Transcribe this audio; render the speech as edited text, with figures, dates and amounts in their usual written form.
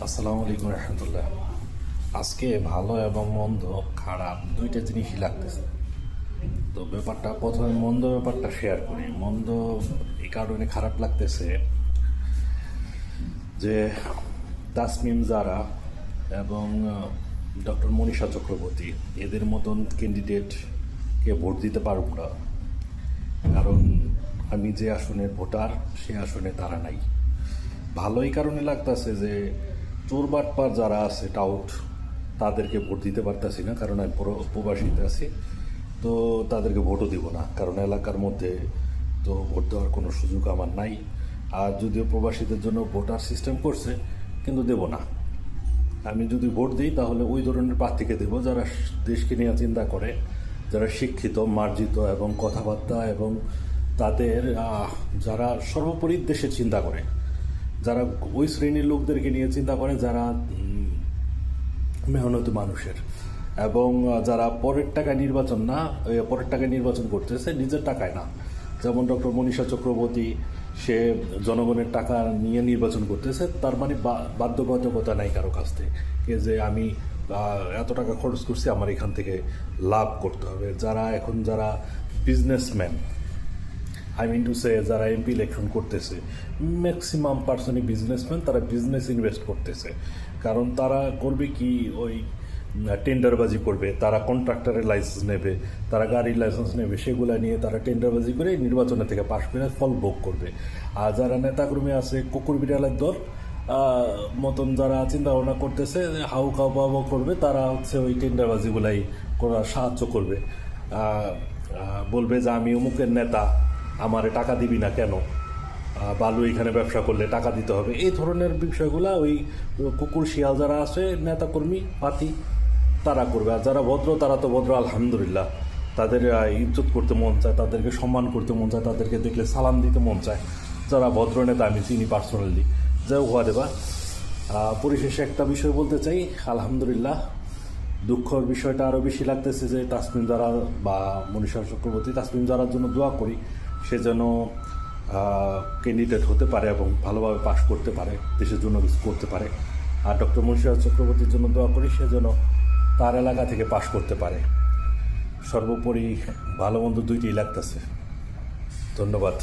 আসসালামু আলাইকুম রহমতুল্লাহ। আজকে ভালো এবং মন্দ, খারাপ দুইটা জিনিসই লাগতেছে। তো ব্যাপারটা প্রথমে মন্দ ব্যাপারটা শেয়ার করি। মন্দ এই কারণে খারাপ লাগতেছে যে তাসমিম জারা এবং ডক্টর মনীষা চক্রবর্তী এদের মতন ক্যান্ডিডেটকে ভোট দিতে পারব না, কারণ আমি যে আসনের ভোটার সে আসনে তারা নাই। ভালো এই কারণে লাগতেছে যে চোর বাটপার যারা আছে টাউট, তাদেরকে ভোট দিতে পারতেছি না, কারণ আমি প্রবাসীতে আছি। তো তাদেরকে ভোটও দিব না, কারণ এলাকার মধ্যে তো ভোট দেওয়ার কোনো সুযোগ আমার নাই। আর যদিও প্রবাসীদের জন্য ভোটার সিস্টেম করছে, কিন্তু দেব না। আমি যদি ভোট দিই তাহলে ওই ধরনের প্রার্থীকে দেব যারা দেশকে নিয়ে চিন্তা করে, যারা শিক্ষিত, মার্জিত এবং কথাবার্তা এবং তাদের যারা সর্বোপরি দেশের চিন্তা করে, যারা ওই শ্রেণীর লোকদেরকে নিয়ে চিন্তা করে, যারা মেহনতি মানুষের, এবং যারা পরের টাকায় নির্বাচন না, পরের টাকায় নির্বাচন করতেছে, নিজের টাকায় না। যেমন ডক্টর মনীষা চক্রবর্তী, সে জনগণের টাকা নিয়ে নির্বাচন করতেছে, তার মানে বাধ্যবাধকতা নাই কারো কাছ থেকে যে আমি এত টাকা খরচ করছি, আমার এখান থেকে লাভ করতে হবে। যারা businessman, I mean to say, যারা এমপি ইলেকশন করতেছে, ম্যাক্সিমাম পার্সনই বিজনেসম্যান, তারা বিজনেস ইনভেস্ট করতেছে। কারণ তারা করবে কি, ওই টেন্ডারবাজি করবে, তারা কন্ট্রাক্টরের লাইসেন্স নেবে, তারা গাড়ির লাইসেন্স নেবে, সেগুলো নিয়ে তারা টেন্ডারবাজি করে নির্বাচনের থেকে পাশ করে ফল ভোগ করবে। আর যারা নেতাকর্মী আছে, কুকুর বিড়ালের দল মতন যারা চিন্তা ভাবনা করতেছে, হাউ খাও পাওয়া করবে, তারা হচ্ছে ওই টেন্ডারবাজিগুলাই করার সাহায্য করবে। বলবে যে আমি অমুকের নেতা, আমারে টাকা দিবি না কেন, বালু এখানে ব্যবসা করলে টাকা দিতে হবে, এই ধরনের বিষয়গুলো ওই কুকুর শিয়াল যারা আছে, নেতাকর্মী পাতি, তারা করবে। আর যারা ভদ্র, তারা তো ভদ্র আলহামদুলিল্লাহ, তাদের ইজ্জত করতে মন চায়, তাদেরকে সম্মান করতে মন চায়, তাদেরকে দেখলে সালাম দিতে মন চায়। যারা ভদ্র নেতা আমি চিনি পার্সোনালি, যাই হওয়া দেবা। পরিশেষে একটা বিষয় বলতে চাই, আলহামদুলিল্লাহ, দুঃখের বিষয়টা আরও বেশি লাগতেছে যে তাসমিম জারা বা মনীষা চক্রবর্তী, তাসমিম জারার জন্য দোয়া করি, সে যেন ক্যান্ডিডেট হতে পারে এবং ভালোভাবে পাশ করতে পারে, দেশের জন্য কিছু করতে পারে। আর ডক্টর মনীষা চক্রবর্তীর জন্য দোয়া করি, সে যেন তার এলাকা থেকে পাশ করতে পারে। সর্বোপরি ভালো মন্দ দুইটাই লাগতেছে। ধন্যবাদ।